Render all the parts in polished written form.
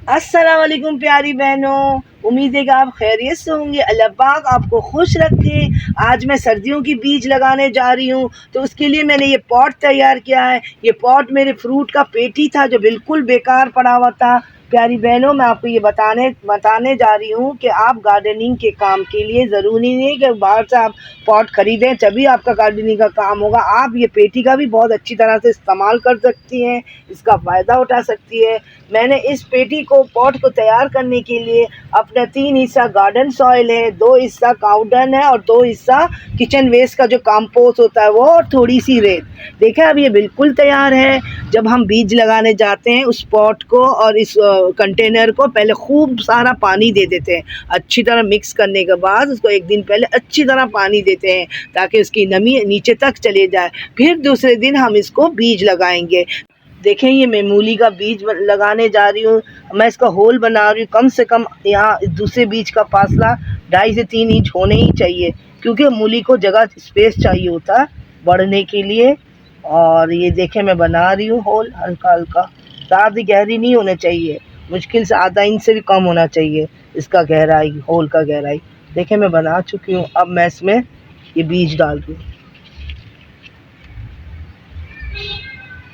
अस्सलाम वालेकुम प्यारी बहनों, उम्मीद है कि आप खैरियत से होंगे। अल्लाह पाक आपको खुश रखे। आज मैं सर्दियों की बीज लगाने जा रही हूँ, तो उसके लिए मैंने ये पॉट तैयार किया है। ये पॉट मेरे फ्रूट का पेटी था जो बिल्कुल बेकार पड़ा हुआ था। प्यारी बहनों, मैं आपको ये बताने जा रही हूँ कि आप गार्डनिंग के काम के लिए ज़रूरी नहीं है कि बाहर से आप पॉट ख़रीदें तभी आपका गार्डनिंग का काम होगा। आप ये पेटी का भी बहुत अच्छी तरह से इस्तेमाल कर सकती हैं, इसका फ़ायदा उठा सकती है। मैंने इस पेटी को पॉट को तैयार करने के लिए अपना 3 हिस्सा गार्डन सॉइल है, 2 हिस्सा काउडन है और 2 हिस्सा किचन वेस्ट का जो कंपोस्ट होता है वो, और थोड़ी सी रेत। देखिए अब ये बिल्कुल तैयार है। जब हम बीज लगाने जाते हैं उस पॉट को और इस कंटेनर को पहले खूब सारा पानी दे देते हैं। अच्छी तरह मिक्स करने के बाद उसको एक दिन पहले अच्छी तरह पानी देते हैं ताकि उसकी नमी नीचे तक चले जाए। फिर दूसरे दिन हम इसको बीज लगाएंगे। देखें ये मैं मूली का बीज लगाने जा रही हूँ। मैं इसका होल बना रही हूँ। कम से कम यहाँ दूसरे बीज का फासला 2.5 से 3 इंच होने ही चाहिए, क्योंकि मूली को जगह स्पेस चाहिए होता है बढ़ने के लिए। और ये देखें मैं बना रही हूँ होल हल्का हल्का, ज़्यादा गहरी नहीं होना चाहिए, मुश्किल से आधा इंच से भी कम होना चाहिए इसका गहराई, होल का गहराई। देखें मैं बना चुकी हूँ। अब मैं इसमें ये बीज डाल रही हूँ,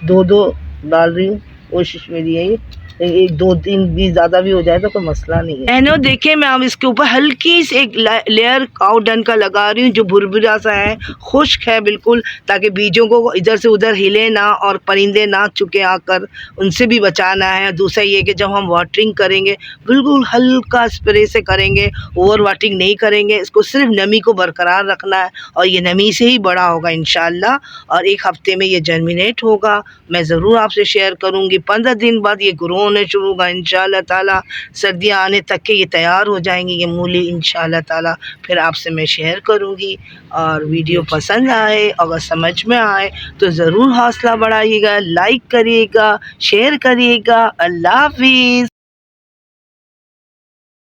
2-2 डाल रही हूँ। कोशिश मेरी यही, 1-2-3 बीज ज़्यादा भी हो जाए तो कोई मसला नहीं है। बहनों देखें मैं अब इसके ऊपर हल्की सी एक लेयर काउ डंग का लगा रही हूँ जो भुरभुरा सा है, खुश्क है बिल्कुल, ताकि बीजों को इधर से उधर हिले ना और परिंदे ना चुके आकर, उनसे भी बचाना है। दूसरा ये कि जब हम वाटरिंग करेंगे बिल्कुल हल्का स्प्रे से करेंगे, ओवर वाटरिंग नहीं करेंगे। इसको सिर्फ नमी को बरकरार रखना है और ये नमी से ही बड़ा होगा इंशाल्लाह, और 1 हफ्ते में ये जर्मिनेट होगा। मैं ज़रूर आपसे शेयर करूँगी। 15 दिन बाद ये ग्रो होने शुरू होगा इंशाल्लाह ताला। सर्दियाँ आने तक के ये तैयार हो जाएंगी ये मूली इंशाल्लाह ताला। फिर आपसे मैं शेयर करूँगी। और वीडियो पसंद आए, अगर समझ में आए तो ज़रूर हौसला बढ़ाइएगा, लाइक करिएगा, शेयर करिएगा। अल्लाह हाफिज़।